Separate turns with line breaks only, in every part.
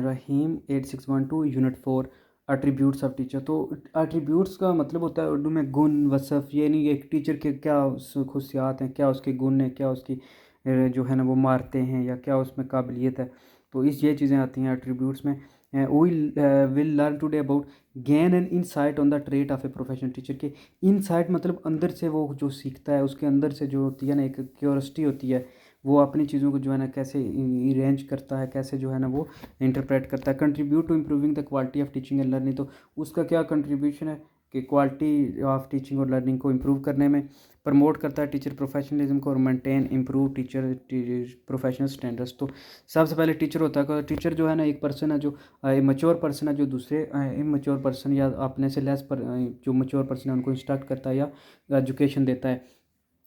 Rahim 8612 unit 4 attributes of teacher. तो attributes का मतलब होता है उर्दू में गुण वसफ़, यानी एक टीचर के क्या खसूसियात हैं, क्या उसके गुण हैं, क्या उसकी जो है ना वो मारते हैं या क्या उसमें काबिलियत है। तो ये चीज़ें आती हैं एट्रीब्यूट्स में। We will learn today about gain an insight on the trait of a professional teacher के। इनसाइट मतलब अंदर से वो जो सीखता है, उसके अंदर से जो होती है ना एक क्यूरियोसिटी होती है, वो अपनी चीज़ों को जो है ना कैसे अरेंज करता है, कैसे जो है ना वो इंटरप्रेट करता है। Contribute to improving the quality of teaching and learning, तो उसका क्या कंट्रीब्यूशन है कि क्वालिटी ऑफ टीचिंग और लर्निंग को इम्प्रूव करने में। प्रमोट करता है टीचर प्रोफेशनलिज्म को और maintain improve teacher professional standards. तो सबसे पहले टीचर होता है, टीचर जो है ना एक पर्सन है जो मच्योर पर्सन है, जो दूसरे इमच्योर पर्सन या अपने से लेस पर जो मच्योर पर्सन है उनको इंस्ट्रक्ट करता है या एजुकेशन देता है।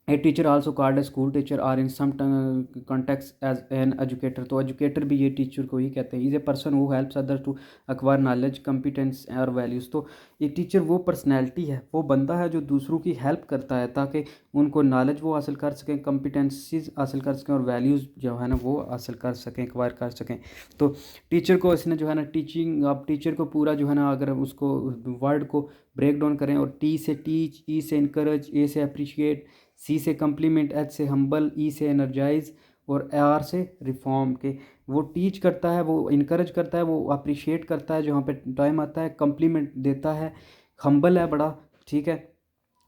A teacher also called a school teacher or in some context as an educator, तो एजुकेटर भी ये टीचर को ही कहते हैं। Is a person who helps other to acquire knowledge competence और वैल्यूज़। तो ये टीचर वो पर्सनैलिटी है, वो बंदा है जो दूसरों की हेल्प करता है ताकि उनको नॉलेज वो हासिल कर सकें, कम्पिटेंसीज हासिल कर सकें और वैल्यूज़ जो है ना वो हासिल कर सकें, एक्वायर कर सकें। तो टीचर को इसने जो है ना टीचिंग, आप टीचर को पूरा जो है ना अगर उसको वर्ड को ब्रेक डाउन करें और टी से टीच, ई से इनकरेज, ए से अप्रिशिएट, सी से कम्प्लीमेंट, एच से हम्बल, ई से एनर्जाइज और आर से रिफॉर्म के। वो टीच करता है, वो इनकरेज करता है, वो अप्रिशिएट करता है जहाँ पे टाइम आता है, कम्प्लीमेंट देता है, हम्बल है बड़ा, ठीक है,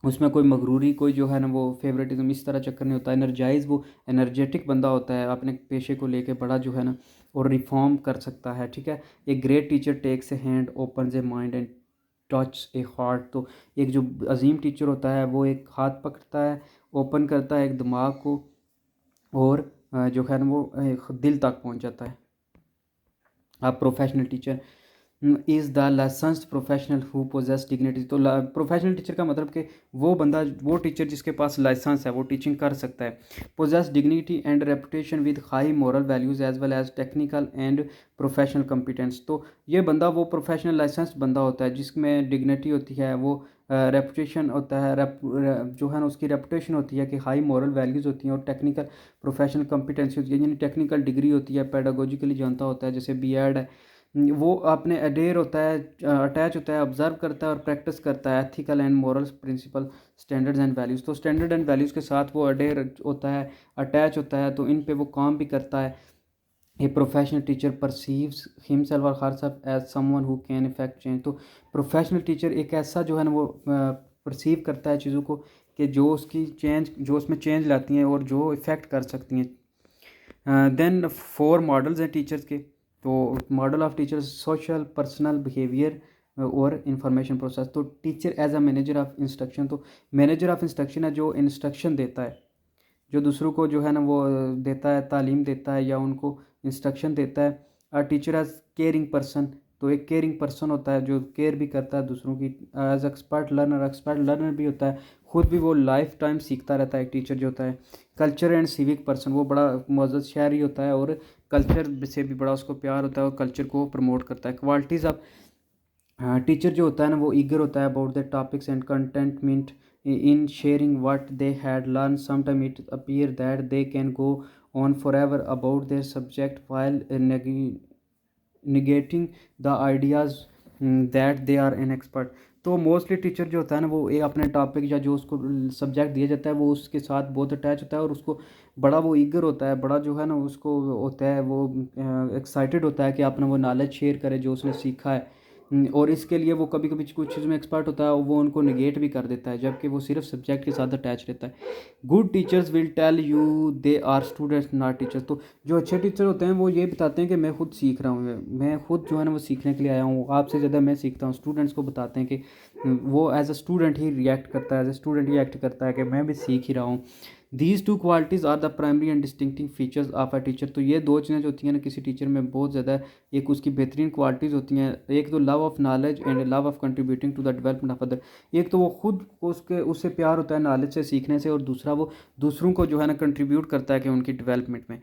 उसमें कोई मगरूरी, कोई जो है ना वो फेवरेटिज्म इस तरह चक्कर नहीं होता। एनर्जाइज, वो एनर्जेटिक बंदा होता है, अपने पेशे को लेके बड़ा जो है ना और रिफॉर्म कर सकता है, ठीक है। एक great teacher takes a hand, opens a mind and touch a heart. तो एक जो अजीम टीचर होता है वो एक हाथ पकड़ता है, ओपन करता है एक दिमाग को और जो है ना वो एक दिल तक पहुंच जाता है। आप professional teacher is the licensed professional who possess dignity. तो प्रोफेशनल टीचर का मतलब कि वो बंदा, वो टीचर जिसके पास लाइसेंस है, वो टीचिंग कर सकता है। Possess dignity and reputation with high moral values as well as technical and professional competence. तो ये बंदा वो प्रोफेशनल लाइसेंस बंदा होता है जिसमें डिग्निटी होती है, वो रेपुटेशन होता है, जो है ना उसकी रेपुटेशन होती है कि हाई मॉरल वैल्यूज़ होती हैं और टेक्निकल प्रोफेशनल कॉम्पिटेंसी होती है, यानी टेक्निकल डिग्री होती है, पेडागोजिकली जानता होता है, जैसे बीएड है। वो अपने अडेयर होता है, अटैच होता है, ऑब्जर्व करता है और प्रैक्टिस करता है ethical and morals principle standards and values. तो स्टैंडर्ड एंड वैल्यूज़ के साथ वो अडेयर होता है, अटैच होता है, तो इन पे वो काम भी करता है। A professional teacher perceives himself और herself as someone who can effect change. तो प्रोफेशनल टीचर एक ऐसा जो है ना वो परसीव करता है चीज़ों को कि जो उसकी चेंज, जो उसमें चेंज लाती हैं और जो इफ़ेक्ट कर सकती हैं। देन 4 मॉडल्स हैं टीचर्स के। तो model of teachers social, personal, behaviour और इंफॉर्मेशन प्रोसेस। तो teacher as a manager of instruction, तो मैनेजर ऑफ इंस्ट्रक्शन है जो इंस्ट्रक्शन देता है, जो दूसरों को जो है ना वो देता है, तालीम देता है या उनको इंस्ट्रक्शन देता है। टीचर एज केयरिंग पर्सन, तो एक केयरिंग पर्सन होता है जो केयर भी करता है दूसरों की। As expert learner, expert learner भी होता है, खुद भी वो लाइफ टाइम सीखता रहता है एक टीचर जो होता है। कल्चर एंड सिविक पर्सन, वो बड़ा मौजूद शहरी होता है और कल्चर से भी बड़ा उसको प्यार होता है और कल्चर को प्रमोट करता है। क्वालिटीज़ ऑफ टीचर जो होता है ना वो ईगर होता है about the topics and contentment in sharing what they had learned. Sometimes it appears that they can go on forever about their subject while negating the ideas that they are an expert। तो mostly teacher जो होता है ना वो एक अपने topic या जो उसको सब्जेक्ट दिया जाता है वो उसके साथ बहुत अटैच होता है और उसको बड़ा वो ईगर होता है, बड़ा जो है ना उसको होता है वो एक्साइटेड होता है कि अपना वो नॉलेज शेयर करे जो उसने सीखा है। और इसके लिए वो कभी कभी कुछ चीज़ में एक्सपर्ट होता है, वो उनको निगेट भी कर देता है जबकि वो सिर्फ सब्जेक्ट के साथ अटैच रहता है। Good teachers will tell you they are students not teachers. तो जो अच्छे टीचर होते हैं वो ये बताते हैं कि मैं खुद सीख रहा हूँ, मैं खुद जो है ना वो सीखने के लिए आया हूँ, आपसे ज़्यादा मैं सीखता हूँ। स्टूडेंट्स को बताते हैं कि वो एज अ स्टूडेंट ही रिएक्ट करता है, एज अ स्टूडेंट ही एक्ट करता है कि मैं भी सीख ही रहा हूँ। These two qualities are the primary and distinguishing features of a teacher. तो ये दो चीज़ें जो होती हैं ना किसी टीचर में बहुत ज़्यादा, एक उसकी बेहतरीन क्वालिटीज़ होती हैं, एक तो love of knowledge and love of contributing to the development of other. एक तो वो खुद उससे प्यार होता है नॉलेज से सीखने से, और दूसरा वो दूसरों को जो है ना कंट्रीब्यूट करता है कि उनकी डेवलपमेंट में।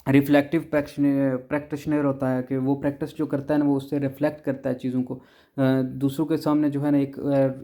रिफ्लेक्टिव प्रैक्टिशनर होता है कि वो प्रैक्टिस जो करता है ना वो उससे रिफ्लेक्ट करता है चीज़ों को, दूसरों के सामने जो है ना एक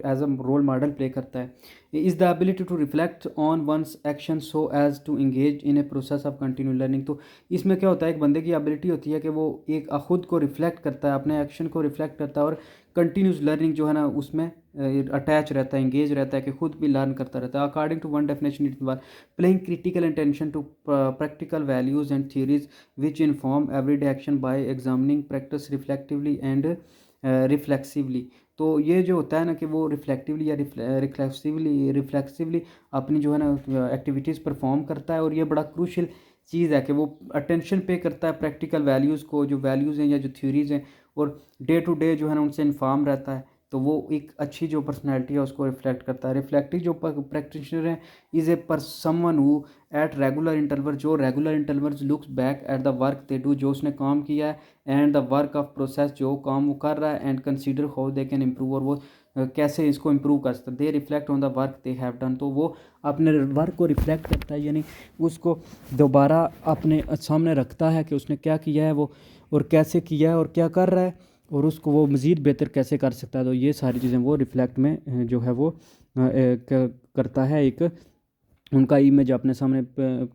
as a role model play करता है। Is the ability to reflect on one's action so as to engage in a process of continue learning. तो इसमें क्या होता है, एक बंदे की एबिलिटी होती है कि वो एक खुद को रिफ्लेक्ट करता है, अपने एक्शन को रिफ्लेक्ट करता है और कंटिन्यूस लर्निंग जो है ना उसमें अटैच रहता है, इंगेज रहता है कि खुद भी लर्न करता रहता है। According to one definition it was playing critical attention to practical values and theories which inform everyday action by examining practice reflectively and reflexively. तो ये जो होता है ना कि वो रिफ्लेक्टिवली या रिफ्लेक्सिवली अपनी जो है ना एक्टिविटीज़ परफॉर्म करता है। और ये बड़ा क्रूशल चीज़ है कि वो अटेंशन पे करता है प्रैक्टिकल वैल्यूज़ को, जो वैल्यूज़ हैं या जो थ्योरीज़ हैं, और डे टू डे जो है ना उनसे इन्फॉर्म रहता है। तो वो एक अच्छी जो पर्सनैलिटी है उसको रिफ्लेक्ट करता है। रिफ्लेक्टिव जो प्रैक्टिशनर है is a per someone who at regular interval, जो regular intervals looks back at the work they do, जो उसने काम किया है, and the work of process, जो काम वो कर रहा है, and consider how they can improve, और वो कैसे इसको इम्प्रूव कर सकते हैं। They reflect on the work they have done, तो वो अपने वर्क को रिफ्लेक्ट करता है, यानी उसको दोबारा अपने सामने रखता है कि उसने क्या किया है वो, और कैसे किया है और क्या कर रहा है, और उसको वो मज़ीद बेहतर कैसे कर सकता है। तो ये सारी चीज़ें वो रिफ्लेक्ट में जो है वो करता है, एक उनका इमेज अपने सामने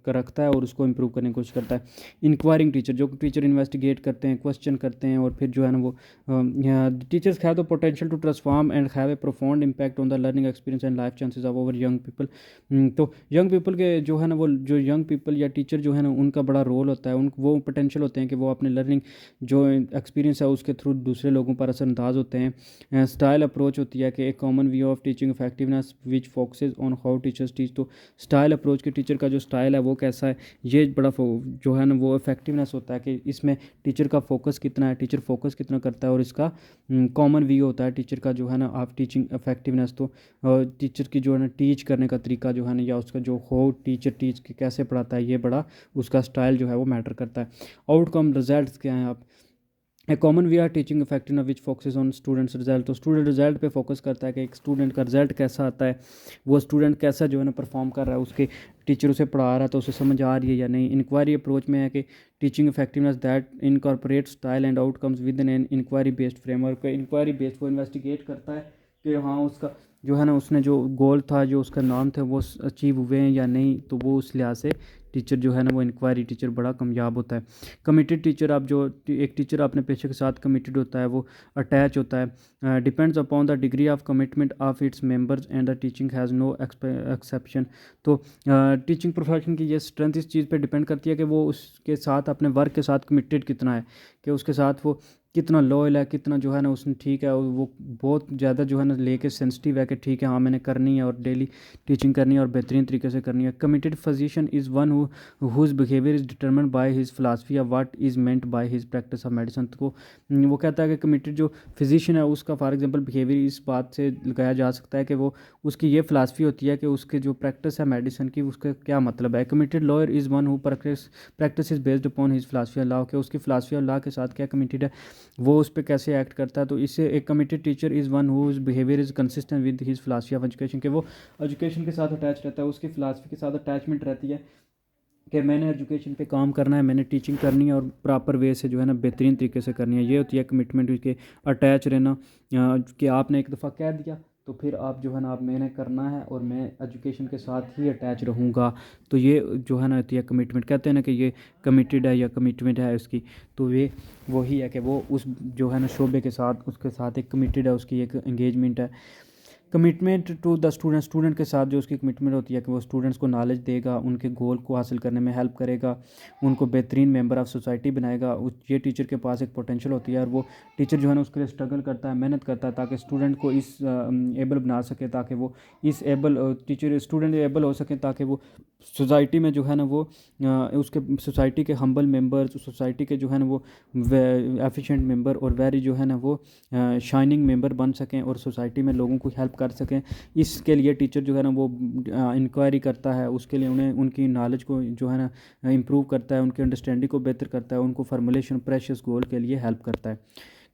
रखता है और उसको इम्प्रूव करने की कोशिश करता है। इंक्वायरिंग टीचर, जो टीचर इन्वेस्टिगेट करते हैं, क्वेश्चन करते हैं, और फिर जो है ना वो teachers have the potential to transform and have a profound impact on the learning experience and life chances of over young people. तो यंग पीपल के जो है ना वो, जो यंग पीपल या टीचर जो है ना उनका बड़ा रोल होता है, उन वो पोटेंशियल होते हैं कि वो अपने लर्निंग जो एक्सपीरियंस है उसके थ्रू दूसरे लोगों पर असरअंदाज होते हैं। स्टाइल अप्रोच होती है कि एक common view of teaching effectiveness which focuses on how teachers teach. तो स्टाइल अप्रोच के टीचर का जो स्टाइल है वो कैसा है, ये बड़ा जो है ना वो इफेक्टिवनेस होता है कि इसमें टीचर का फोकस कितना है, टीचर फोकस कितना करता है, और इसका कॉमन व्यू होता है टीचर का जो है ना आप टीचिंग इफेक्टिवनेस। तो टीचर की जो है ना टीच करने का तरीका जो है ना, या उसका जो हो टीचर टीच के कैसे पढ़ाता है, ये बड़ा उसका स्टाइल जो है वो मैटर करता है। आउटकम रिजल्ट्स क्या हैं, आप a common way are teaching effectiveness which focuses on students result. तो स्टूडेंट रिजल्ट पे फोकस करता है कि एक स्टूडेंट का रिजल्ट कैसा आता है, वो स्टूडेंट कैसा जो है ना परफॉर्म कर रहा है, उसके टीचर उसे पढ़ा रहा है तो उसे समझ आ रही है या नहीं। इंक्वायरी अप्रोच में है कि teaching effectiveness that incorporate style and outcomes with an inquiry based framework. Inquiry based वो इन्वेस्टिगेट करता है कि हाँ उसका जो है ना उसने जो गोल था, जो उसका नाम था, वो अचीव हुए हैं या नहीं। तो वो उस लिहाज से टीचर जो है ना वो इंक्वायरी टीचर बड़ा कामयाब होता है। कमिटेड टीचर, आप जो एक टीचर अपने पेशे के साथ कमिटेड होता है, वो अटैच होता है। Depends upon the degree of commitment of its members and the teaching has no exception. तो टीचिंग प्रोफेशन की ये स्ट्रेंथ इस चीज़ पे डिपेंड करती है कि वो उसके साथ अपने वर्क के साथ कमिटेड कितना है, कि उसके साथ वो कितना लॉयल है, कितना जो है ना उसने ठीक है, और वो बहुत ज़्यादा जो है ना लेके सेंसिटिव है कि ठीक है हाँ मैंने करनी है और डेली टीचिंग करनी है और बेहतरीन तरीके से करनी है। Committed physician is one whose behaviour is determined by his philosophy of what is meant by his practice of medicine. तो वो कहता है कि कमिटेड जो फिजिशियन है उसका फॉर एग्जांपल बिहेवियर इस बात से लगाया जा सकता है कि वो उसकी ये फिलासफी होती है कि उसके जो प्रैक्टिस है मेडिसिन की उसका क्या मतलब है। Committed lawyer is one who practice is based upon his philosophy of law, के उसकी फिलासफी ऑफ लॉ के साथ क्या कमिटेड है, वो उस पर कैसे एक्ट करता है। तो इससे एक committed teacher is one whose behaviour is consistent with his philosophy of education, के वो एजुकेशन के साथ अटैच रहता है, उसकी फिलासफी के साथ अटैचमेंट रहती है कि मैंने एजुकेशन पे काम करना है, मैंने टीचिंग करनी है और प्रॉपर वे से जो है ना बेहतरीन तरीके से करनी है। ये होती है कमिटमेंट के अटैच रहना, कि आपने एक दफ़ा कह दिया तो फिर आप जो है ना आप मैंने करना है और मैं एजुकेशन के साथ ही अटैच रहूँगा। तो ये जो है ना होती है कमिटमेंट, कहते हैं ना कि ये कमिटेड है या कमिटमेंट है उसकी। तो ये वही है कि वो उस जो है ना शोबे के साथ उसके साथ एक कमिटेड है, उसकी एक एंगेजमेंट है। Commitment to the student, student के साथ जो उसकी कमिटमेंट होती है कि वो स्टूडेंट्स को नॉलेज देगा, उनके गोल को हासिल करने में हेल्प करेगा, उनको बेहतरीन मेंबर ऑफ़ सोसाइटी बनाएगा। ये टीचर के पास एक पोटेंशियल होती है और वो टीचर जो है ना उसके लिए स्ट्रगल करता है, मेहनत करता है ताकि स्टूडेंट को इस एबल बना सके, ताकि वो इस एबल टीचर स्टूडेंट एबल हो सके, ताकि वो सोसाइटी में जो है ना वो उसके सोसाइटी के हम्बल मेंबर्स, सोसाइटी के जो है ना वो एफिशिएंट मेंबर और वेरी जो है ना वो शाइनिंग मेंबर बन सकें और सोसाइटी में लोगों को हेल्प कर सकें। इसके लिए टीचर जो है ना वो इंक्वायरी करता है, उसके लिए उन्हें उनकी नॉलेज को जो है ना इम्प्रूव करता है, उनकी अंडरस्टैंडिंग को बेहतर करता है, उनको फार्मूलेशन प्रेशियस गोल के लिए हेल्प करता है।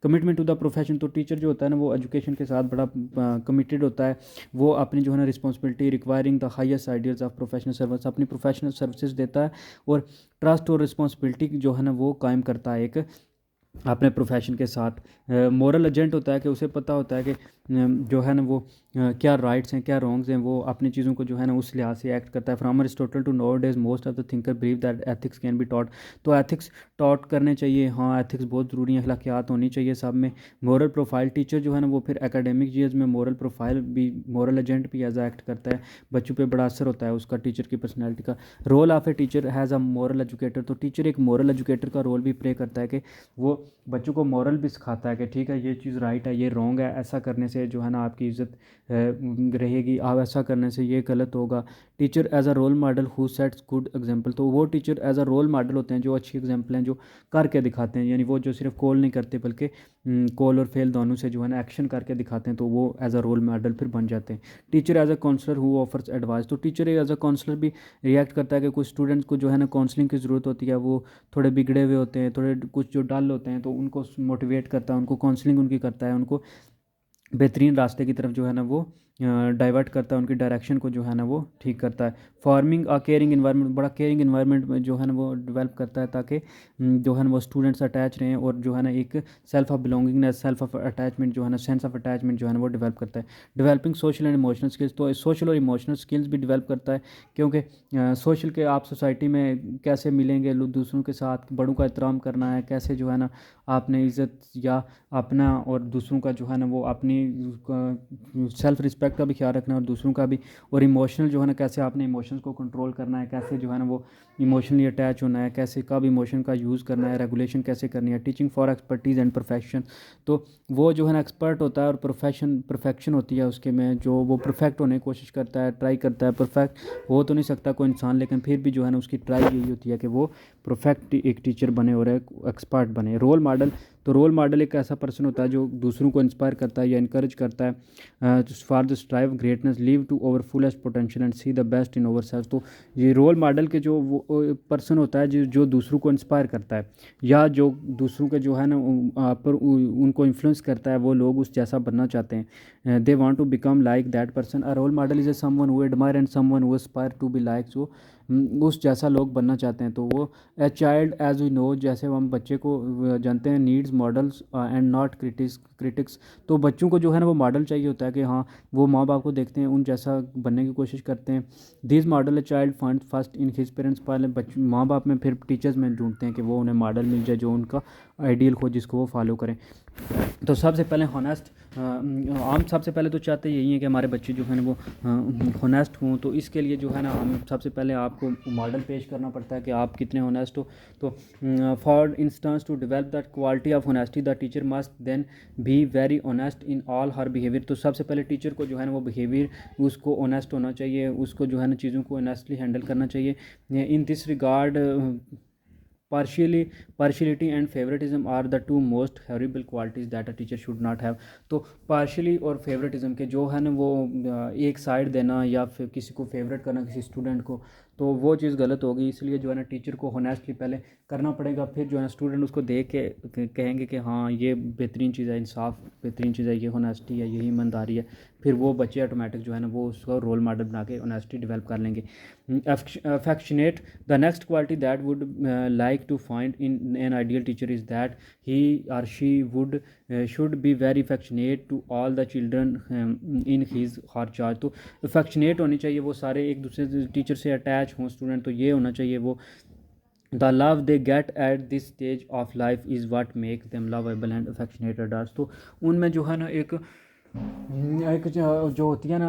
कमिटमेंट टू द प्रोफेशन, तो टीचर जो होता है ना वो एजुकेशन के साथ बड़ा कमिटेड होता है। वो अपनी जो है ना responsibility requiring the highest ideals of professional service, अपनी प्रोफेशनल सर्विसेज देता है और ट्रस्ट और रिस्पॉन्सिबिलिटी जो है ना वो कायम करता है एक अपने प्रोफेशन के साथ। मोरल एजेंट होता है कि उसे पता होता है कि जो है ना वो क्या राइट्स हैं क्या रॉन्ग्स हैं, वो अपनी चीज़ों को जो है ना उस लिहाज से एक्ट करता है। From Aristotle to nowadays most of the thinker believe that ethics can be taught. तो एथिक्स टॉट करने चाहिए, हाँ एथिक्स बहुत ज़रूरी है, अखलाकियात होनी चाहिए सब में। मॉरल प्रोफाइल टीचर जो है ना वो फिर एकेडमिक ईयर्स में मॉरल प्रोफाइल भी, मॉरल एजेंट भी एज एक्ट करता है। बच्चों पे बड़ा असर होता है उसका, टीचर की पर्सनैलिटी का। Role of a teacher has a moral educator. तो टीचर एक मॉरल एजुकेटर का रोल भी प्ले करता है कि वो बच्चों को मॉरल भी सिखाता है कि ठीक है ये चीज़ राइट है, ये रॉन्ग है, ऐसा करने से जो है ना आपकी इज़्ज़त रहेगी, आप ऐसा करने से ये गलत होगा। Teacher as a role model who sets good example. तो वो teacher as a role model होते हैं जो अच्छी एग्जांपल हैं, जो करके दिखाते हैं, यानी वो जो सिर्फ कॉल नहीं करते बल्कि कॉल और फेल दोनों से जो है ना एक्शन करके दिखाते हैं, तो वो एज अ रोल मॉडल फिर बन जाते हैं। Teacher as a counsellor who offers advice. तो टीचर एज अ काउंसलर भी रिएक्ट करता है कि कुछ स्टूडेंट्स को जो है ना काउंसलिंग की ज़रूरत होती है, वो थोड़े बिगड़े हुए होते हैं, थोड़े कुछ जो डल होते हैं, तो उनको मोटिवेट करता है, उनको काउंसलिंग उनकी करता है, उनको बेहतरीन रास्ते की तरफ जो है ना वो डाइवर्ट करता है, उनकी डायरेक्शन को जो है ना वो ठीक करता है। फार्मिंग अ केयरिंग इन्वायरमेंट, बड़ा केयरिंग इन्वायरमेंट में जो है ना वो डेवलप करता है, ताकि जो है ना वो स्टूडेंट्स अटैच रहें, और जो है ना एक self of belongingness, self of attachment जो है ना, सेंस ऑफ अटैचमेंट जो है ना वो डेवलप करता है। Developing social and emotional skills. तो सोशल और इमोशनल स्किल्स भी डेवलप करता है, क्योंकि सोशल के आप सोसाइटी में कैसे मिलेंगे दूसरों के साथ, बड़ों का एहतराम करना है, कैसे जो है ना आपने इज़्ज़त या अपना और दूसरों का जो है ना वो अपनी सेल्फ रिस्पेक्ट का भी ख्याल रखना है, और दूसरों का भी। और इमोशनल जो है ना कैसे आपने इमोशंस को कंट्रोल करना है, कैसे जो है ना वो इमोशनली अटैच होना है, कैसे कब इमोशन का यूज़ करना है, रेगुलेशन कैसे करनी है। Teaching for expertise and profession. तो वो जो है ना एक्सपर्ट होता है, और परफेक्शन होती है उसके में, जो वो परफेक्ट होने की कोशिश करता है, ट्राई करता है। परफेक्ट हो तो नहीं सकता कोई इंसान, लेकिन फिर भी जो है ना उसकी ट्राई यही होती है कि वो परफेक्ट एक टीचर बने और एक एक्सपर्ट बने। Role model. तो रोल मॉडल एक ऐसा पर्सन होता है जो दूसरों को इंस्पायर करता है या इनकरेज करता है for the strive greatness, live to over fullest potential and see the best in over self. तो ये रोल मॉडल के जो वो पर्सन होता है जो दूसरों को इंस्पायर करता है, या जो दूसरों के जो है ना पर उनको इन्फ्लुएंस करता है, वो लोग उस जैसा बनना चाहते हैं। They want to become like that person. A role model is a someone who admire and someone who aspire to be like. जो उस जैसा लोग बनना चाहते हैं। तो वो a child as we know, जैसे हम बच्चे को जानते हैं, needs models and not critics. तो बच्चों को जो है ना वो मॉडल चाहिए होता है कि हाँ वो माँ बाप को देखते हैं, उन जैसा बनने की कोशिश करते हैं। This model a child find first in his parents. पहले बच्चे माँ बाप में, फिर टीचर्स में ढूंढते हैं कि वो उन्हें मॉडल मिल जाए जो उनका आइडियल हो, जिसको वो फॉलो करें। तो सबसे पहले हॉनेस्ट, हम सबसे पहले तो चाहते यही है कि हमारे बच्चे जो है ना वो हॉनेस्ट हों। तो इसके लिए जो है ना हम सबसे पहले आपको मॉडल पेश करना पड़ता है कि आप कितने हॉनेस्ट हो। तो for instance to develop that quality of honesty the teacher must then be very honest in all her behaviour. तो सबसे पहले टीचर को जो है ना वो बिहेवियर उसको ऑनेस्ट होना चाहिए, उसको जो है ना चीज़ों को ऑनेस्टली हैंडल करना चाहिए। In this regard partiality and favoritism are the two most horrible qualities that a teacher should not have। तो पार्शियली और फेवरेटिज्म के जो है ना वो एक साइड देना या फिर किसी को फेवरेट करना किसी स्टूडेंट को, तो वो चीज़ गलत होगी। इसलिए जो है ना टीचर को होनेस्टली पहले करना पड़ेगा, फिर जो है ना स्टूडेंट उसको देख के कहेंगे कि हाँ ये बेहतरीन चीज़ है, इंसाफ बेहतरीन चीज़ है, ये होनेस्टी है, यही ईमानदारी है। फिर वो बच्चे ऑटोमेटिक जो है ना वो उसका रोल मॉडल बना के ऑनेस्टी डेवलप कर लेंगे। Affectionate. The next quality that would like to find in an ideal teacher is that he or she would should be very affectionate to all the children in his her charge. तो affectionate होनी चाहिए, वो सारे एक दूसरे teacher से attach हों student, तो ये होना चाहिए वो the love they get at this stage of life is what make them lovable and affectionate adults. तो उनमें जो है ना एक जो होती है ना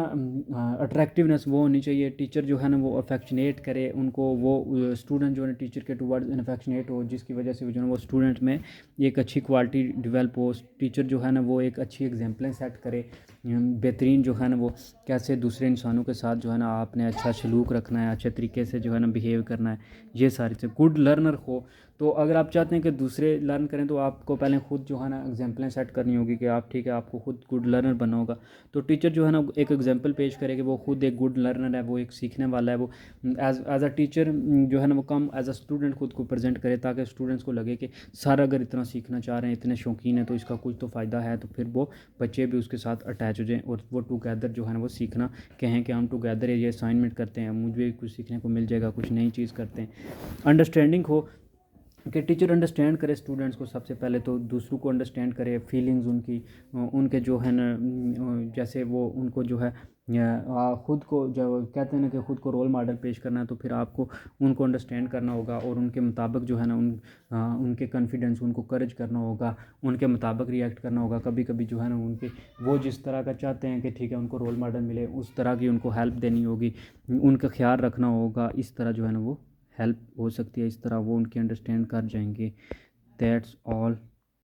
अट्रैक्टिवनेस वो होनी चाहिए। टीचर जो है ना वो अफेक्शनेट करे उनको, वो स्टूडेंट जो है टीचर के टुवर्ड्स अफेक्शनेट हो, जिसकी वजह से जो है वो स्टूडेंट में एक अच्छी क्वालिटी डेवलप हो। टीचर जो है ना वो एक अच्छी एग्जांपलें सेट करे, बेहतरीन जो है ना वो कैसे दूसरे इंसानों के साथ जो है ना आपने अच्छा सलूक रखना है, अच्छे तरीके से जो है ना बिहेव करना है, ये सारी चीज़। गुड लर्नर हो। तो अगर आप चाहते हैं कि दूसरे लर्न करें तो आपको पहले खुद जो है ना एग्जांपलें सेट करनी होगी कि आप ठीक है आपको खुद गुड लर्नर बनना होगा। तो टीचर जो है ना एक एग्जांपल पेश करे कि वो खुद एक गुड लर्नर है, वो एक सीखने वाला है। वो एज अ टीचर जो है ना वो कम एज अ स्टूडेंट खुद को प्रेजेंट करे, ताकि स्टूडेंट्स को लगे कि सर अगर इतना सीखना चाह रहे हैं, इतने शौकीन है, तो इसका कुछ तो फ़ायदा है। तो फिर वो बच्चे भी उसके साथ अटैच हो जाएँ और वो टुगेदर जो है ना वो सीखना कहें कि हम टुगेदर ये असाइनमेंट करते हैं, मुझे कुछ सीखने को मिल जाएगा, कुछ नई चीज़ करते हैं। अंडरस्टैंडिंग हो। कि टीचर अंडरस्टैंड करे स्टूडेंट्स को, सबसे पहले तो दूसरों को अंडरस्टैंड करे, फीलिंग्स उनकी, उनके जो है ना, जैसे वो उनको जो है खुद को जो कहते हैं ना कि खुद को रोल मॉडल पेश करना है, तो फिर आपको उनको अंडरस्टैंड करना होगा और उनके मुताबिक जो है ना उनके कॉन्फिडेंस, उनको करेज करना होगा, उनके मुताबिक रिएक्ट करना होगा। कभी कभी जो है ना उनके वो जिस तरह का चाहते हैं कि ठीक है उनको रोल मॉडल मिले, उस तरह की उनको हेल्प देनी होगी, उनका ख्याल रखना होगा। इस तरह जो है ना वो हेल्प हो सकती है, इस तरह वो उनकी अंडरस्टैंड कर जाएंगे। That's all.